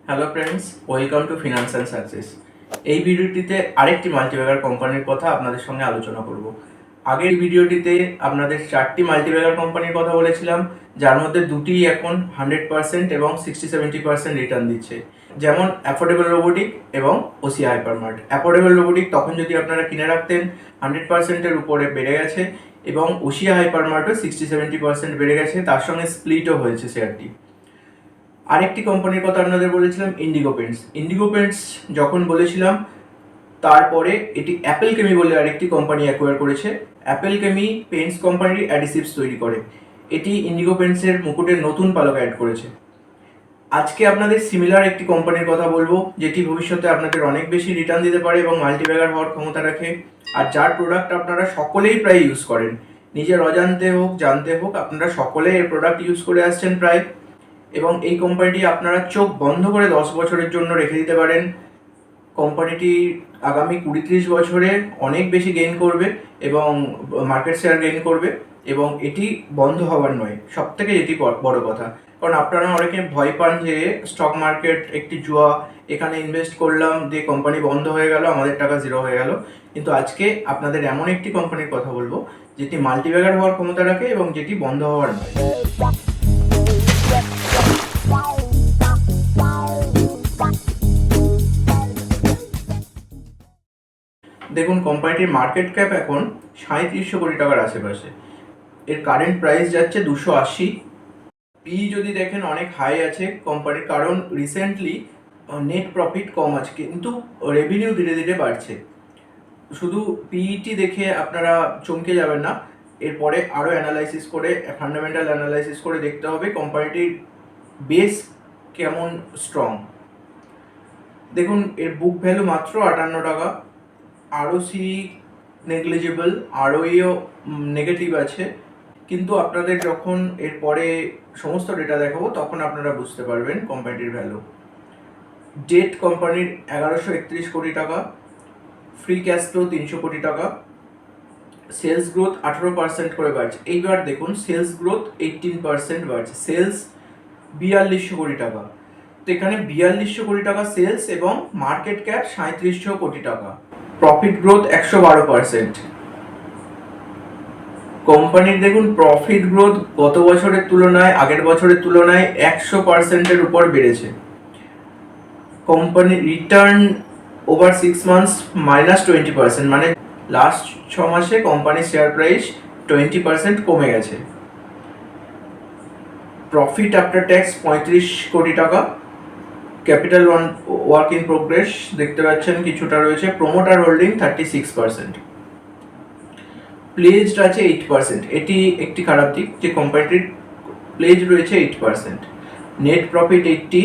Hello friends, welcome to finance and success. এই ভিডিওটিতে আরেকটি মাল্টিব্যাগার কোম্পানির কথা আপনাদের সঙ্গে আলোচনা করব। আগের ভিডিওটিতে আপনাদের 4টি মাল্টিব্যাগার কোম্পানির কথা বলেছিলাম, যার মধ্যে দুটি এখন 100% এবং 60-70% রিটার্ন দিচ্ছে, যেমন অ্যাফোর্ডেবল রোবোটিক এবং ওসিয়া হাইপারমার্ট। অ্যাফোর্ডেবল রোবোটিক তখন যদি আপনারা কিনে রাখতেন 100%-এর উপরে বেড়ে গেছে, এবং ওসিয়া হাইপারমার্টও 60-70% বেড়ে গেছে, তার সঙ্গে স্প্লিটও হয়েছে শেয়ারটি। আরেকটি কোম্পানির কথা আপনাদের বলেছিলাম, ইন্ডিগো পেন্টস। ইন্ডিগো পেন্টস যখন বলেছিলাম, তারপরে এটি অ্যাপেল কেমি বলে আরেকটি কোম্পানি অ্যাকোয়ার করেছে। অ্যাপেল কেমি পেন্টস কোম্পানির অ্যাডিসিভস তৈরি করে। এটি ইন্ডিগো পেন্টসের মুকুটের নতুন পালক অ্যাড করেছে। আজকে আপনাদের সিমিলার একটি কোম্পানির কথা বলবো, যেটি ভবিষ্যতে আপনাদের অনেক বেশি রিটার্ন দিতে পারে এবং মাল্টিব্যাগার হওয়ার ক্ষমতা রাখে, আর যার প্রোডাক্ট আপনারা সকলেই প্রায় ইউজ করেন। নিজের অজান্তে হোক জানতে হোক, আপনারা সকলেই এর প্রোডাক্ট ইউজ করে আসছেন প্রায়, এবং এই কোম্পানিটি আপনারা চোখ বন্ধ করে 10 বছরের জন্য রেখে দিতে পারেন। কোম্পানিটি আগামী 20-30 বছরে অনেক বেশি গেইন করবে এবং মার্কেট শেয়ার গেইন করবে, এবং এটি বন্ধ হওয়ার নয়, সব থেকে এটি বড় কথা। কারণ আপনারা অনেকে ভয় পান যে স্টক মার্কেট একটি জুয়া, এখানে ইনভেস্ট করলাম দিয়ে কোম্পানি বন্ধ হয়ে গেল, আমাদের টাকা জিরো হয়ে গেল। কিন্তু আজকে আপনাদের এমন একটি কোম্পানির কথা বলবো যেটি মাল্টিব্যাগার হওয়ার ক্ষমতা রাখে এবং যেটি বন্ধ হওয়ার নয়। দেখুন, কোম্পানিটির মার্কেট ক্যাপ এখন 3700 কোটি টাকার আশেপাশে। এর কারেন্ট প্রাইস যাচ্ছে 280। পি যদি দেখেন অনেক হাই আছে কোম্পানির, কারণ রিসেন্টলি নেট প্রফিট কম আছে কিন্তু রেভিনিউ ধীরে ধীরে বাড়ছে। শুধু পিইটি দেখে আপনারা চমকে যাবেন না, এরপরে আরও অ্যানালাইসিস করে, ফান্ডামেন্টাল অ্যানালাইসিস করে দেখতে হবে কোম্পানিটির বেস কেমন স্ট্রং। দেখুন, এর বুক ভ্যালু মাত্র 58 টাকা, আরওসি নেগলিজেবল, আরওইও নেগেটিভ আছে, কিন্তু আপনাদের যখন এরপরে সমস্ত ডেটা দেখাবো তখন আপনারা বুঝতে পারবেন কোম্পানিটির ভ্যালু। ডেট কোম্পানির 1131 কোটি টাকা, ফ্রি ক্যাশ ফ্লো 300 কোটি টাকা, সেলস গ্রোথ 18% করে বাড়ছে। এইবার দেখুন, সেলস গ্রোথ 18% বাড়ছে, সেলস 4200 কোটি টাকা। তো এখানে 4200 কোটি টাকা সেলস এবং মার্কেট ক্যাপ 3700 কোটি টাকা, প্রফিট গ্রোথ 112%। কোম্পানির দেখুন প্রফিট গ্রোথ গত বছরের তুলনায়, আগের বছরের তুলনায় 100%-এর উপর বেড়েছে। কোম্পানির রিটার্ন ওভার 6 মান্থস -20%, মানে লাস্ট 6 মাসে কোম্পানির শেয়ার প্রাইস 20% কমে গেছে। প্রফিট আফটার ট্যাক্স 35 কোটি টাকা, ক্যাপিটাল ওয়ার্ক ইন প্রোগ্রেস দেখতে পাচ্ছেন কিছুটা রয়েছে, প্রোমোটার হোল্ডিং 36%, প্লেজড আছে 8%। এটি একটি খারাপ দিক যে কোম্পানিটির প্লেজ রয়েছে 8%। নেট প্রফিট 80,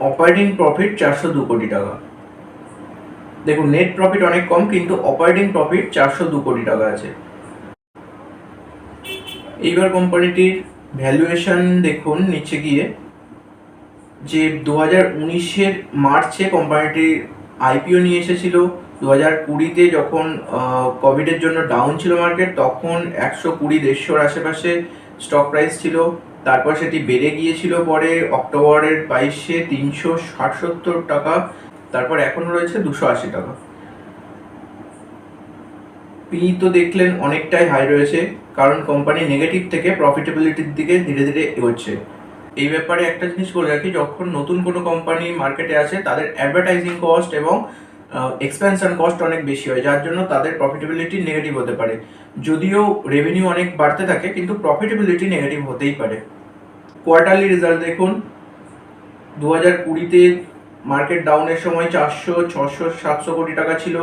অপারেটিং প্রফিট 402 কোটি টাকা। দেখুন, নেট প্রফিট অনেক কম কিন্তু অপারেটিং প্রফিট 402 কোটি টাকা আছে। এইবার কোম্পানিটির ভ্যালুয়েশন দেখুন নিচে গিয়ে, যে 2019-এর মার্চে কোম্পানিটির আইপিও নিয়ে এসেছিল। 2020-তে যখন কোভিডের জন্য ডাউন ছিল মার্কেট, তখন 120-150-র আশেপাশে স্টক প্রাইস ছিল। তারপর সেটি বেড়ে গিয়েছিল পরে অক্টোবরের 22-এ 360-70 টাকা, তারপর এখন রয়েছে 280 টাকা। পি তো দেখলেন অনেকটাই হাই রয়েছে, কারণ কোম্পানি নেগেটিভ থেকে প্রফিটেবিলিটির দিকে ধীরে ধীরে এগোচ্ছে। এই ব্যাপারে একটা জিনিস বলে রাখি, যখন নতুন কোনো কোম্পানি মার্কেটে আসে তাদের অ্যাডভার্টাইজিং কস্ট এবং এক্সপেনশন কস্ট অনেক বেশি হয়, যার জন্য তাদের প্রফিটেবিলিটি নেগেটিভ হতে পারে। যদিও রেভিনিউ অনেক বাড়তে থাকে কিন্তু প্রফিটেবিলিটি নেগেটিভ হতেই পারে। কোয়ার্টারলি রেজাল্ট দেখুন, 2020-তে মার্কেট ডাউনের সময় 400, 600, 700 কোটি টাকা ছিল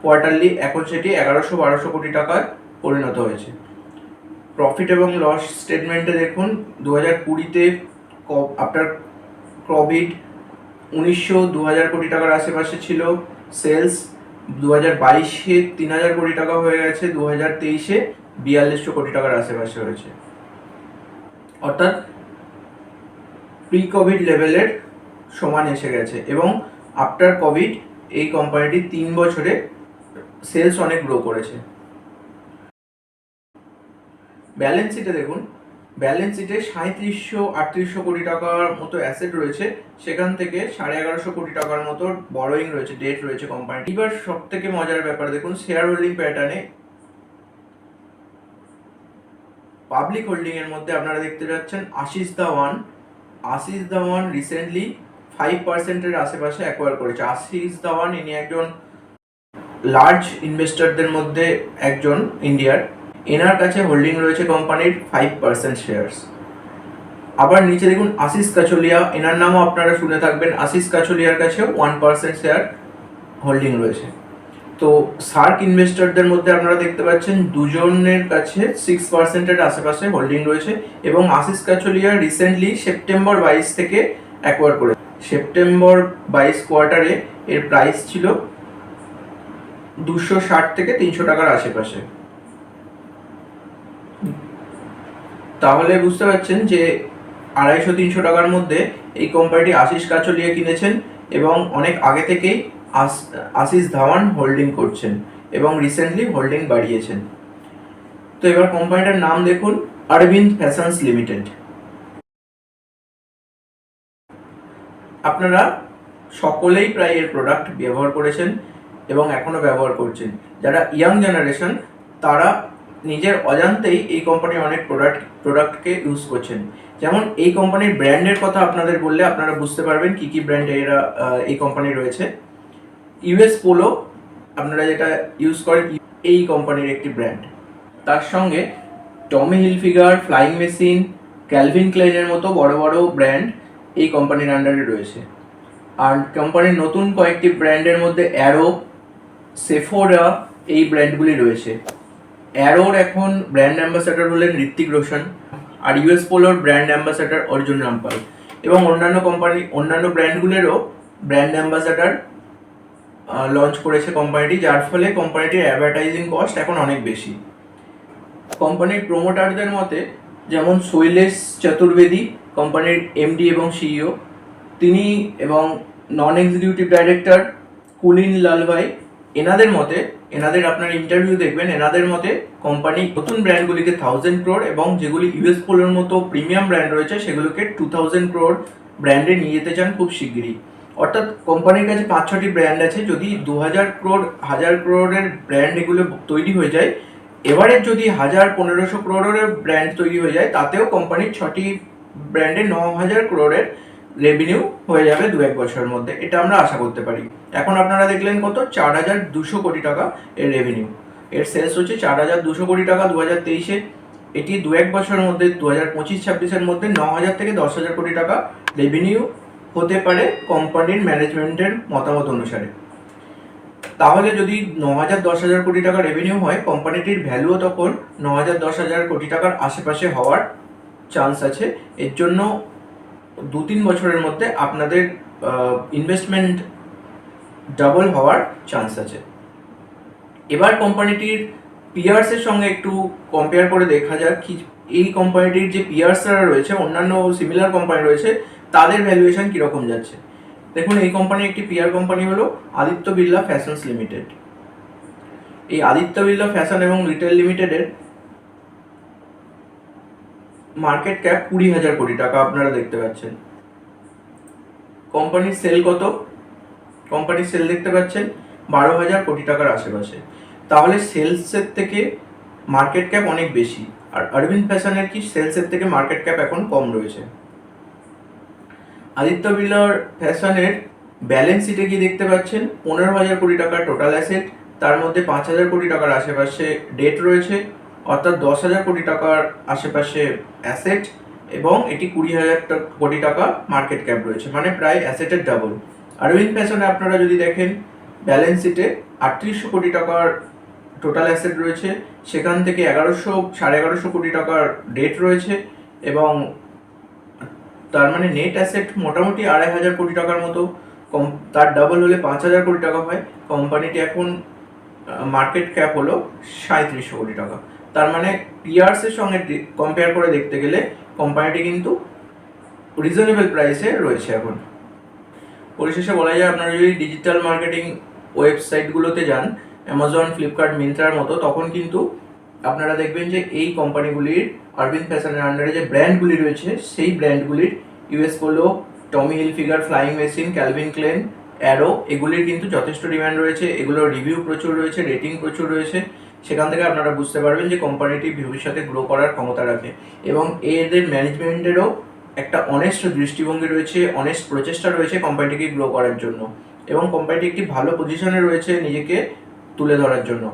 কোয়ার্টারলি, এখন সেটি 1100-1200 কোটি টাকায় পরিণত হয়েছে। প্রফিট এবং লস স্টেটমেন্টে দেখুন, 2020-তে আফটার কোভিড 1900-2000 কোটি টাকার আশেপাশে ছিল সেলস, 2022-এ 3000 কোটি টাকা হয়ে গেছে, 2023-এ 4200 কোটি টাকার আশেপাশে হয়েছে, অর্থাৎ প্রি কোভিড লেভেলের সমান এসে গেছে। এবং আফটার কোভিড এই কোম্পানিটি 3 বছরে সেলস অনেক গ্রো করেছে। ব্যালেন্স শিটে দেখুন, ব্যালেন্স শিটে 3738 কোটি টাকার মতো অ্যাসেট রয়েছে, সেখান থেকে 1150 কোটি টাকার মতো বরোয়িং রয়েছে, ডেট রয়েছে কোম্পানি। এবার সব থেকে মজার ব্যাপার দেখুন, শেয়ার হোল্ডিং প্যাটার্নে পাবলিক হোল্ডিং এর মধ্যে আপনারা দেখতে পাচ্ছেন আশিস ধাওয়ান রিসেন্টলি 5%-এর আশেপাশে অ্যাকোয়ার করেছে। আশিস ধাওয়ান ইনি একজন লার্জ ইনভেস্টরদের মধ্যে একজন ইন্ডিয়ার। এনার কাছে হোল্ডিং রয়েছে কোম্পানির 5% শেয়ারস। আবার নিচে দেখুন আশিস কাচলিয়া, এনার নামও আপনারা শুনে থাকবেন। আশিস কাচলিয়ার কাছে 1% শেয়ার হোল্ডিং রয়েছে। তো সার্ক ইনভেস্টরদের মধ্যে আপনারা দেখতে পাচ্ছেন দুজনের কাছে 6%-এর আশেপাশে হোল্ডিং রয়েছে, এবং আশিস কাচলিয়া রিসেন্টলি সেপ্টেম্বর 22 থেকে অ্যাকোয়ার করে। সেপ্টেম্বর 22 কোয়ার্টারে এর প্রাইস ছিল 260 থেকে 300 টাকার আশেপাশে। তাহলে বুঝতে পারছেন যে 250-300 টাকার মধ্যে এই কোম্পানিটি আশিস কাচলিয়া কিনেছেন, এবং অনেক আগে থেকেই আশিস ধাওয়ান হোল্ডিং করছেন, এবং রিসেন্টলি হোল্ডিং বাড়িয়েছেন। তো এবার কোম্পানিটার নাম দেখুন, অরবিন্দ ফ্যাশনস লিমিটেড। আপনারা সকলেই প্রায় এর প্রোডাক্ট ব্যবহার করেছেন এবং এখনো ব্যবহার করছেন। যারা ইয়াং জেনারেশন তারা নিজের অজান্তেই এই কোম্পানির অনেক প্রোডাক্টকে ইউজ করছেন। যেমন এই কোম্পানির ব্র্যান্ডের কথা আপনাদের বললে আপনারা বুঝতে পারবেন কি কি ব্র্যান্ড এরা এই কোম্পানি রয়েছে। ইউএস পোলো আপনারা যেটা ইউজ করেন, এই কোম্পানির একটি ব্র্যান্ড। তার সঙ্গে Tommy Hilfiger, flying machine, Calvin ক্লাইনের মতো বড় বড় ব্র্যান্ড এই কোম্পানির আন্ডারে রয়েছে। আর কোম্পানির নতুন কয়েকটি ব্র্যান্ডের মধ্যে অ্যারো, সেফোরা এই ব্র্যান্ডগুলি রয়েছে। অ্যারোর এখন ব্র্যান্ড অ্যাম্বাসাডার হলেন ঋত্বিক রোশন, আর ইউএস পোলোর ব্র্যান্ড অ্যাম্বাসাডার অর্জুন রামপাল, এবং অন্যান্য ব্র্যান্ডগুলোরও ব্র্যান্ড অ্যাম্বাসাডার লঞ্চ করেছে কোম্পানিটি, যার ফলে কোম্পানিটির অ্যাডভার্টাইজিং কস্ট এখন অনেক বেশি। কোম্পানির প্রোমোটারদের মতে যেমন শৈলেশ চতুর্বেদী কোম্পানির এমডি এবং সিইও, তিনি এবং নন এক্সিকিউটিভ ডাইরেক্টর কুলিন লালভাই, এনাদের আপনার ইন্টারভিউ দেখবেন, এনাদের মতে কোম্পানি নতুন ব্র্যান্ডগুলিকে 1000 crore এবং যেগুলি ইউএস পোলোর মতো প্রিমিয়াম ব্র্যান্ড রয়েছে সেগুলোকে 2000 crore ব্র্যান্ডে নিয়ে যেতে চান খুব শিগগিরই। অর্থাৎ কোম্পানির কাছে 5-6টি ব্র্যান্ড আছে, যদি 2000 crore 1000 crore-এর ব্র্যান্ড এগুলো তৈরি হয়ে যায়, এবারে যদি 1000-1500 crore-এর ব্র্যান্ড তৈরি হয়ে যায়, তাতেও কোম্পানির 6টি ব্র্যান্ডে 9000 crore-এর রেভিনিউ হয়ে যাবে 2-1 বছরের মধ্যে, এটা আমরা আশা করতে পারি। এখন আপনারা দেখলেন কত 4200 কোটি টাকা এর রেভিনিউ, এর সেলস হচ্ছে 4200 কোটি টাকা 2023-এ। এটি 2-1 বছরের মধ্যে 2025-26-এর মধ্যে 9000 থেকে 10000 কোটি টাকা রেভিনিউ হতে পারে কোম্পানির ম্যানেজমেন্টের মতামত অনুসারে। তাহলে যদি 9000-10000 কোটি টাকা রেভিনিউ হয়, কোম্পানিটির ভ্যালুও তখন 9000-10000 কোটি টাকার আশেপাশে হওয়ার চান্স আছে। এর জন্য 2-3 বছরের মধ্যে আপনাদের ইনভেস্টমেন্ট ডাবল হওয়ার চান্স আছে। এবার কোম্পানিটির পিয়ার্সের সঙ্গে একটু কম্পেয়ার করে দেখা যাক কি এই কোম্পানিটির যে পিয়ার্সরা রয়েছে, অন্যান্য সিমিলার কোম্পানি রয়েছে, তাদের ভ্যালুয়েশন কীরকম যাচ্ছে। দেখুন, এই কোম্পানির একটি পিয়ার কোম্পানি হলো আদিত্য বিড়লা ফ্যাশনস লিমিটেড। এই আদিত্য বিড়লা ফ্যাশন এবং রিটেল লিমিটেডের মার্কেট ক্যাপ 20,000 কোটি টাকা আপনারা দেখতে পাচ্ছেন। কোম্পানির সেল কত? কোম্পানির সেল দেখতে পাচ্ছেন 12,000 কোটি টাকার আশেপাশে। তাহলে সেলসের থেকে মার্কেট ক্যাপ অনেক বেশি, আর অরবিন্দ ফ্যাশনের কি সেলসের থেকে মার্কেট ক্যাপ এখন কম রয়েছে। আদিত্য বিড়লার ফ্যাশনের ব্যালেন্স শিটে কি দেখতে পাচ্ছেন 15,000 কোটি টাকার টোটাল অ্যাসেট, তার মধ্যে 5,000 কোটি টাকার আশেপাশে ডেট রয়েছে, অর্থাৎ 10,000 কোটি টাকার আশেপাশে অ্যাসেট, এবং এটি 20,000 কোটি টাকা মার্কেট ক্যাপ রয়েছে, মানে প্রায় অ্যাসেটের ডাবল। অরবিন্দ ফ্যাশনে আপনারা যদি দেখেন ব্যালেন্স শিটে 3800 কোটি টাকার টোটাল অ্যাসেট রয়েছে, সেখান থেকে 1100-1150 কোটি টাকার ডেট রয়েছে, এবং তার মানে নেট অ্যাসেট মোটামুটি 2,500 কোটি টাকার মতো। তার ডাবল হলে 5,000 কোটি টাকা হয়। কোম্পানিটি এখন মার্কেট ক্যাপ হলো 3700 কোটি টাকা। তার মানে পিয়ার্সের সঙ্গে কম্পেয়ার করে দেখতে গেলে কোম্পানিটি কিন্তু রিজনেবল প্রাইসে রয়েছে এখন। পরিশেষে বলা যায়, আপনারা যদি ডিজিটাল মার্কেটিং ওয়েবসাইটগুলোতে যান, অ্যামাজন, ফ্লিপকার্ট, মিন্ত্রার মতো, তখন কিন্তু আপনারা দেখবেন যে এই কোম্পানিগুলির অরবিন্দ ফ্যাশনের আন্ডারে যে ব্র্যান্ডগুলি রয়েছে সেই ব্র্যান্ডগুলির US Polo, Tommy Hilfiger, flying machine, Calvin Klein, Arrow এগুলির কিন্তু যথেষ্ট ডিমান্ড রয়েছে। এগুলোর রিভিউ প্রচুর রয়েছে, রেটিং প্রচুর রয়েছে। সেখান থেকে আপনারা বুঝতে পারবেন যে কোম্পানিটি ভবিষ্যতে গ্রো করার ক্ষমতা রাখে এবং এদের ম্যানেজমেন্টেরও একটা অনেস্ট দৃষ্টিভঙ্গি রয়েছে, অনেস্ট প্রচেষ্টা রয়েছে কোম্পানিটিকে গ্রো করার জন্য এবং কোম্পানিটি একটি ভালো পজিশনে রয়েছে নিজেকে তুলে ধরার জন্য।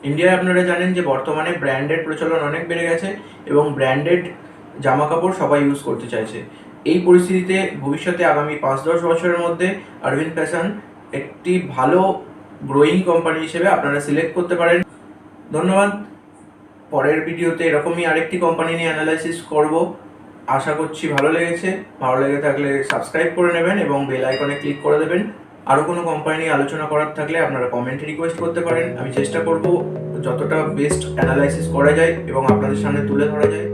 ইন্ডিয়ায় আপনারা জানেন যে বর্তমানে ব্র্যান্ডেড প্রচলন অনেক বেড়ে গেছে এবং ব্র্যান্ডেড জামা কাপড় সবাই ইউজ করতে চাইছে। এই পরিস্থিতিতে ভবিষ্যতে আগামী 5-10 বছরের মধ্যে অরবিন্দ ফ্যাশন একটি ভালো গ্রোয়িং কোম্পানি হিসেবে আপনারা সিলেক্ট করতে পারেন। ধন্যবাদ। পরের ভিডিওতে এরকমই আরেকটি কোম্পানি নিয়ে অ্যানালাইসিস করব। আশা করছি ভালো লেগেছে। ভালো লেগে থাকলে সাবস্ক্রাইব করে নেবেন এবং বেল আইকনে ক্লিক করে দেবেন। আরও কোনো কোম্পানি নিয়ে আলোচনা করার থাকলে আপনারা কমেন্টে রিকোয়েস্ট করতে পারেন। আমি চেষ্টা করব যতটা বেস্ট অ্যানালাইসিস করা যায় এবং আপনাদের সামনে তুলে ধরা যায়।